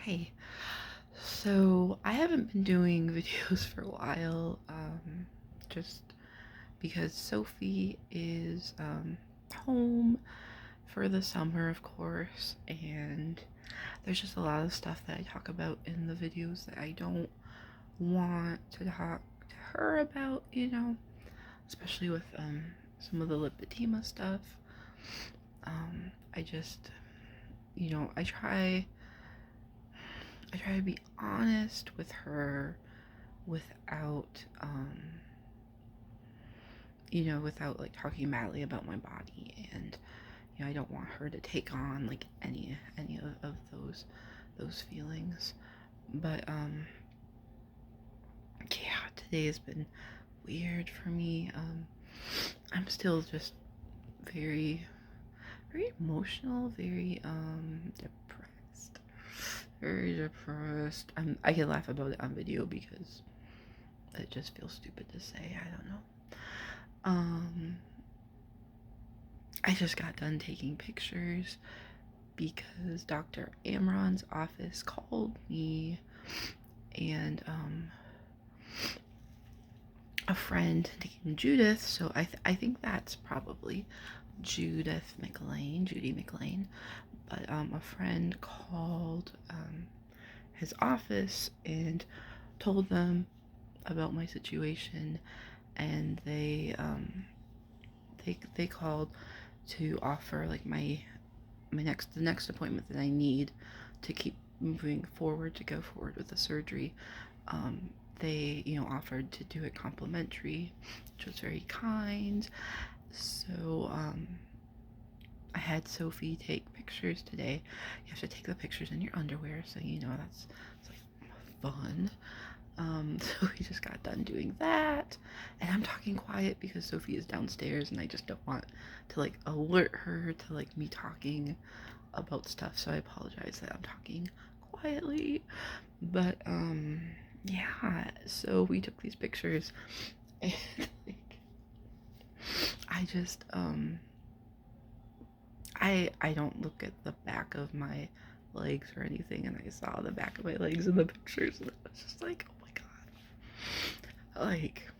Hey, so I haven't been doing videos for a while, just because Sophie is home for the summer, of course, and there's just a lot of stuff that I talk about in the videos that I don't want to talk to her about, especially with some of the lipedema stuff. I just, I try to be honest with her without without like talking badly about my body, and I don't want her to take on like any of those feelings. But yeah, today has been weird for me. I'm still just very very emotional, very depressed. Very depressed. I can laugh about it on video because it just feels stupid to say. I don't know. I just got done taking pictures because Dr. Amron's office called me, and a friend named Judith, so I think that's probably Judy McLean, but a friend called his office and told them about my situation, and they called to offer like the next appointment that I need to keep moving forward, to go forward with the surgery. They offered to do it complimentary, which was very kind. So I had Sophie take pictures today. You have to take the pictures in your underwear, so that's it's like fun. So we just got done doing that, and I'm talking quiet because Sophie is downstairs, and I just don't want to like alert her to like me talking about stuff. So I apologize that I'm talking quietly, but yeah. So we took these pictures, and like, I just I don't look at the back of my legs or anything, and I saw the back of my legs in the pictures, and I was just like, oh my god, like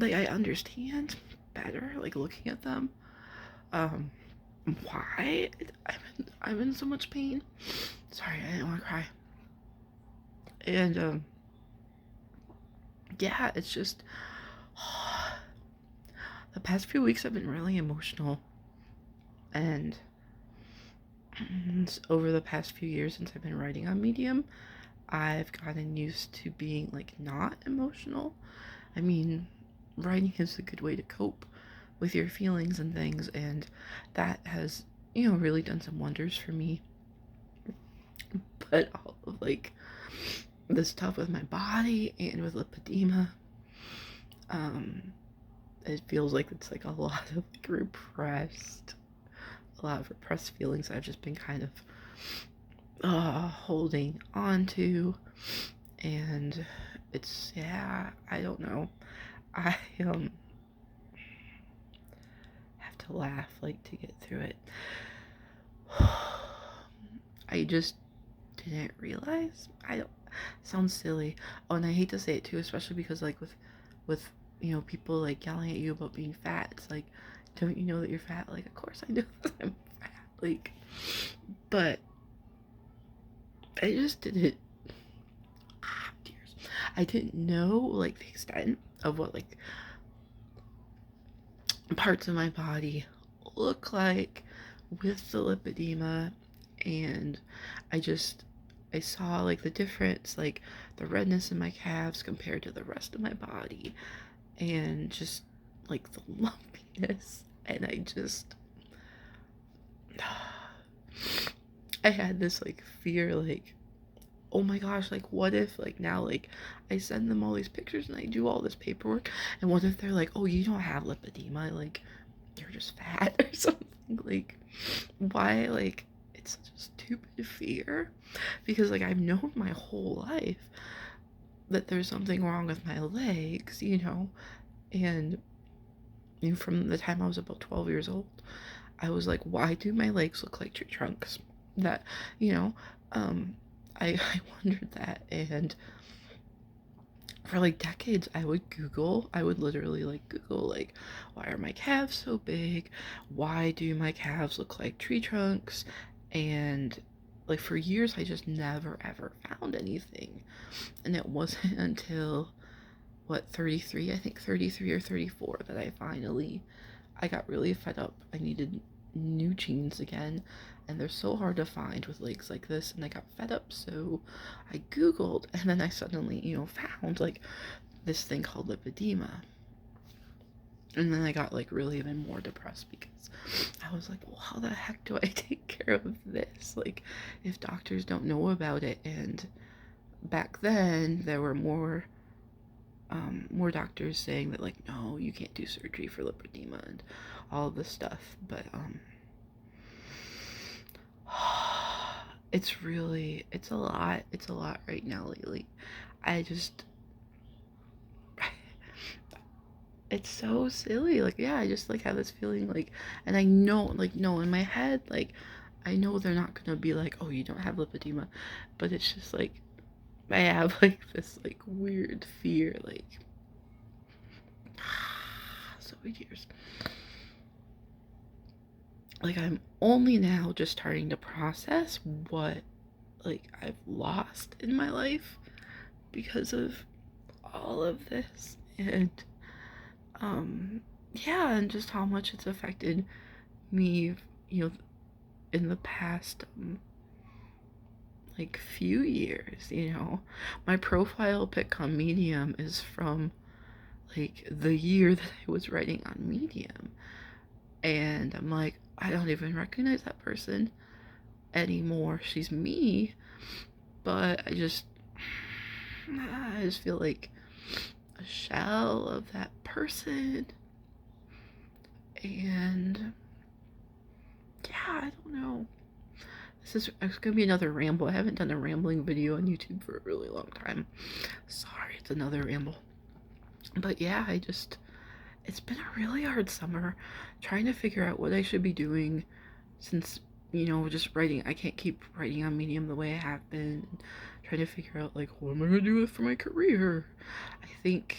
I understand better like looking at them, um why I'm in so much pain. Sorry, I didn't want to cry. And yeah, it's just the past few weeks have been really emotional, and over the past few years since I've been writing on Medium, I've gotten used to being like not emotional. I mean, writing is a good way to cope with your feelings and things, and that has, really done some wonders for me. But all of like the stuff with my body and with lipedema, it feels like it's like a lot of like a lot of repressed feelings I've just been kind of holding on to, and yeah, I don't know. I have to laugh like to get through it. I just didn't realize. I don't sounds silly. Oh, and I hate to say it too, especially because like with people like yelling at you about being fat. It's like, don't you know that you're fat? Like, of course I know that I'm fat. Like, but I just didn't. Tears. I didn't know like the extent of what like parts of my body look like with the lipedema, and I saw like the difference, like the redness in my calves compared to the rest of my body, and just like the lumpiness, and I had this like fear, like, oh my gosh, like what if like now like I send them all these pictures and I do all this paperwork, and what if they're like, oh, you don't have lipedema, like you're just fat or something. Like, why? Like, it's such a stupid fear, because like I've known my whole life that there's something wrong with my legs, and from the time I was about 12 years old, I was like, why do my legs look like tree trunks? that, you know, I wondered that. And for like decades, I would literally like Google, like, why are my calves so big? Why do my calves look like tree trunks? And like for years, I just never ever found anything. And it wasn't until what, 33, I think 33 or 34, that I got really fed up. I needed new jeans again, and they're so hard to find with legs like this, and I got fed up, so I Googled, and then I suddenly, found like this thing called lipedema. And then I got like really even more depressed because I was like, well, how the heck do I take care of this? Like, if doctors don't know about it. And back then, there were more doctors saying that, like, no, you can't do surgery for lipedema and all of this stuff. But it's a lot right now lately. I just it's so silly. Like, yeah, I just like have this feeling like, and I know, like, no, in my head, like, I know they're not gonna be like, oh, you don't have lipedema, but it's just like I have like this like weird fear, like so many years. Like, I'm only now just starting to process what like I've lost in my life because of all of this. And yeah, and just how much it's affected me, you know, in the past like few years. My profile pic on Medium is from like the year that I was writing on Medium, and I'm like, I don't even recognize that person anymore. She's me, but I just feel like a shell of that person. And yeah, I don't know. It's gonna be another ramble. I haven't done a rambling video on YouTube for a really long time. Sorry, it's another ramble. But yeah, it's been a really hard summer trying to figure out what I should be doing, since, just writing. I can't keep writing on Medium the way I have been. Trying to figure out, like, what am I gonna do for my career? I think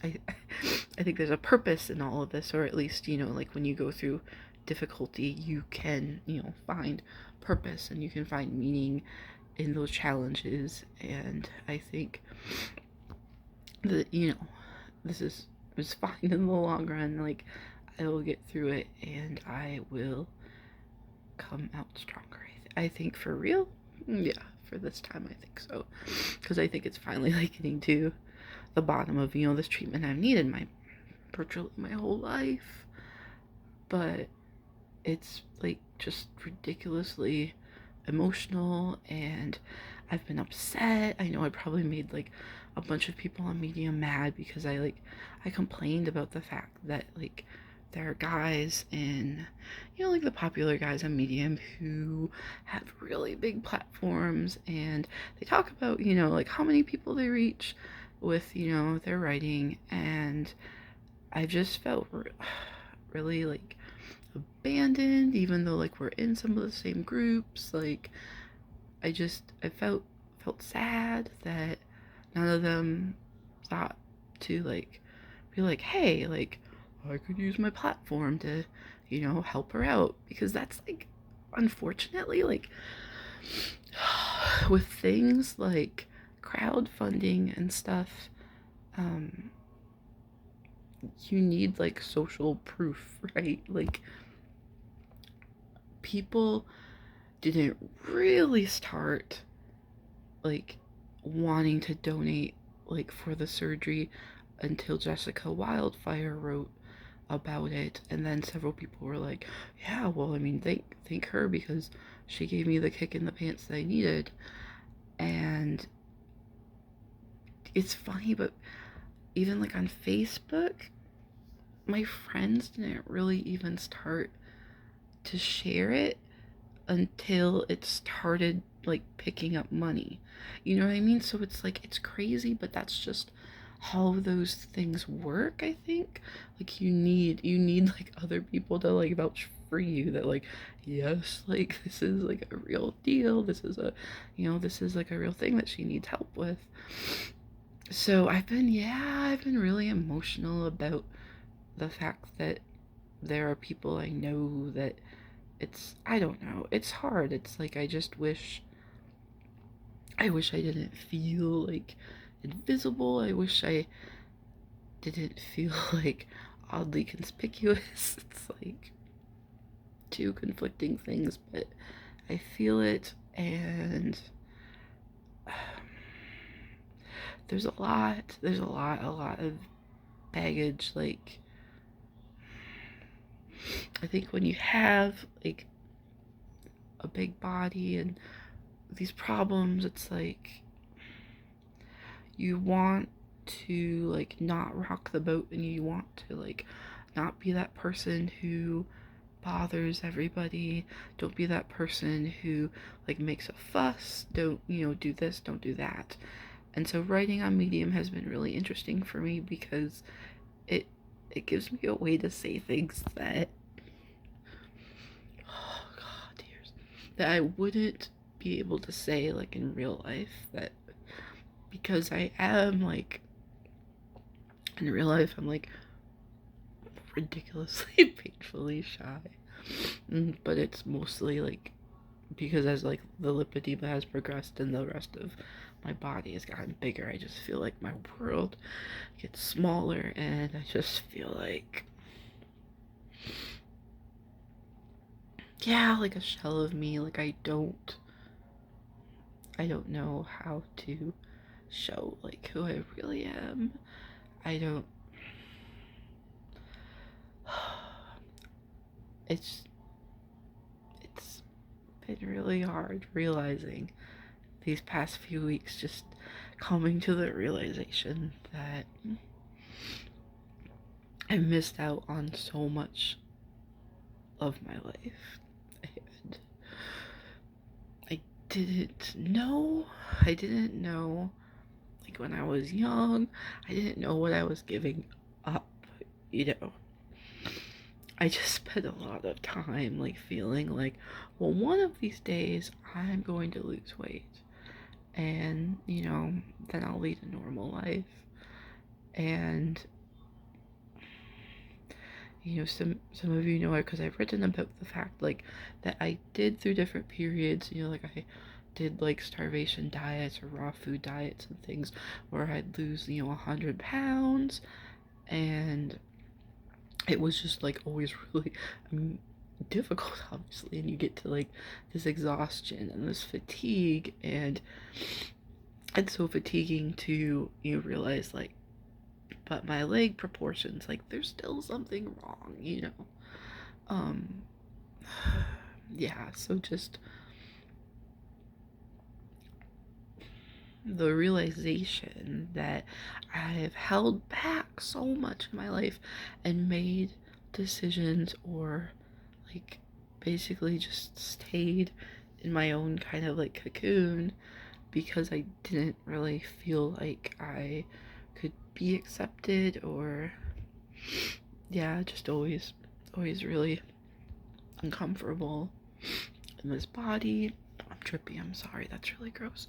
I I think there's a purpose in all of this, or at least, like when you go through difficulty, you can, find purpose and you can find meaning in those challenges. And I think that, this is fine in the long run. Like, I will get through it and I will come out stronger. I think for real. Yeah, for this time, I think so. Because I think it's finally like getting to the bottom of, this treatment I've needed virtually my whole life. But it's like just ridiculously emotional, and I've been upset. I know I probably made like a bunch of people on Medium mad because I complained about the fact that, like, there are guys in, like the popular guys on Medium who have really big platforms, and they talk about, like how many people they reach with, their writing. And I just felt really like abandoned, even though like we're in some of the same groups. Like, I felt sad that none of them thought to like be like, hey, like, I could use my platform to, help her out. Because that's like, unfortunately, like, with things like crowdfunding and stuff, you need like social proof, right? Like, people didn't really start like wanting to donate like for the surgery until Jessica Wildfire wrote about it. And then several people were like, yeah, well, I mean, thank her, because she gave me the kick in the pants that I needed. And it's funny, but even like on Facebook, my friends didn't really even start to share it until it started like picking up money. You know what I mean? So it's like, it's crazy, but that's just how those things work, I think. Like, you need like other people to like vouch for you that like, yes, like this is like a real deal. This is a, this is like a real thing that she needs help with. So I've been really emotional about the fact that there are people I know that I don't know, it's hard. It's like, I wish I didn't feel like invisible. I wish I didn't feel like oddly conspicuous. It's like two conflicting things, but I feel it, and there's a lot of baggage. Like, I think when you have like a big body and these problems, it's like you want to like not rock the boat, and you want to like not be that person who bothers everybody. Don't be that person who like makes a fuss. Don't, do this, don't do that. And so writing on Medium has been really interesting for me because it it gives me a way to say things that, oh god, tears, that I wouldn't be able to say like in real life, that because I am like, in real life I'm like ridiculously painfully shy. But it's mostly like because as like the lipedema has progressed and the rest of my body has gotten bigger, I just feel like my world gets smaller, and I just feel like, yeah, like a shell of me. Like I don't know how to show like who I really am. I don't it's it's been really hard realizing these past few weeks, just coming to the realization that I missed out on so much of my life. And didn't know, I didn't know, like when I was young, I didn't know what I was giving up, you know. I just spent a lot of time like feeling like, well, one of these days I'm going to lose weight, and then I'll lead a normal life. And some of you know it because I've written about the fact like that I did through different periods, like I did like starvation diets or raw food diets and things where I'd lose 100 pounds, and it was just like always really difficult, obviously, and you get to like this exhaustion and this fatigue, and it's so fatiguing to realize like, but my leg proportions, like there's still something wrong, um yeah, so just the realization that I've held back so much in my life and made decisions, or like basically just stayed in my own kind of like cocoon because I didn't really feel like I could be accepted, or yeah, just always really uncomfortable in this body. I'm trippy, I'm sorry, that's really gross.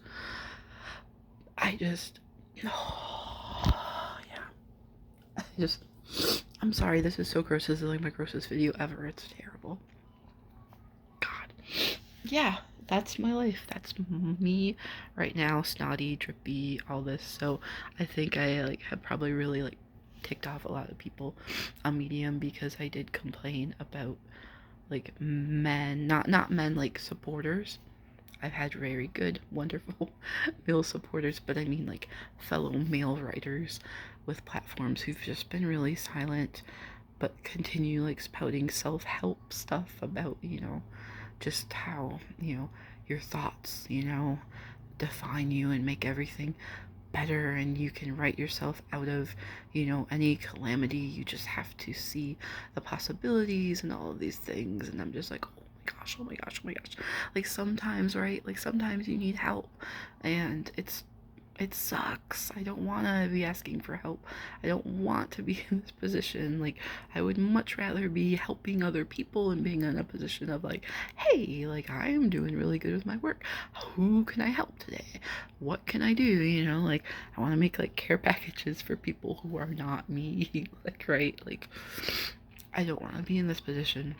I just, oh, yeah. I'm sorry, this is so gross. This is like my grossest video ever. It's terrible. God. Yeah, that's my life. That's me right now, snotty, drippy, all this. So I think I like have probably really like ticked off a lot of people on Medium because I did complain about like men, not men like supporters. I've had very good, wonderful male supporters, but I mean like fellow male writers with platforms who've just been really silent but continue like spouting self-help stuff about, just how, your thoughts, define you and make everything better, and you can write yourself out of, any calamity. You just have to see the possibilities and all of these things. And I'm just like, oh my gosh, like sometimes, right, like sometimes you need help, and it's it sucks. I don't want to be asking for help. I don't want to be in this position. Like, I would much rather be helping other people and being in a position of like, hey, like, I am doing really good with my work. Who can I help today? What can I do? You know, like, I want to make like care packages for people who are not me. Like, right? Like, I don't want to be in this position.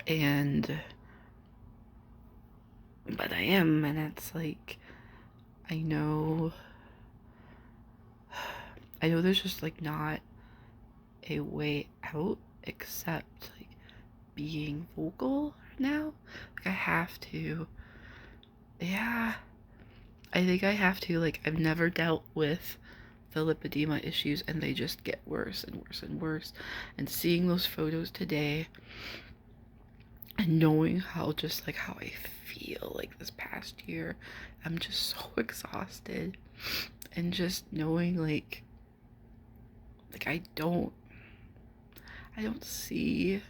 And, but I am, and it's like, I know there's just like not a way out except like being vocal now. Like I have to. Yeah. I think I have to. Like I've never dealt with the lipedema issues and they just get worse and worse and worse. And seeing those photos today and knowing how just like how I feel like this past year, I'm just so exhausted. And just knowing like I don't see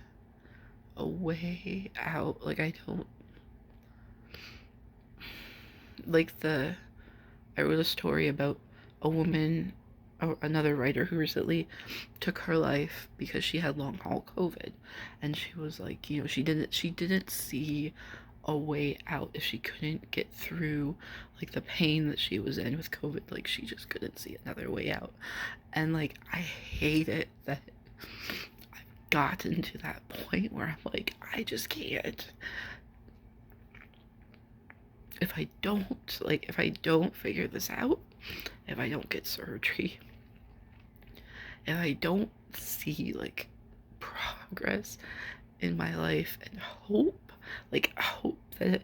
a way out. Like I don't like I wrote a story about a woman, another writer who recently took her life because she had long haul COVID, and she was like, you know, she didn't see a way out if she couldn't get through like the pain that she was in with COVID. Like she just couldn't see another way out, and like I hate it that I've gotten to that point where I'm like, I just can't. If I don't figure this out, if I don't get surgery, if I don't see like progress in my life and hope that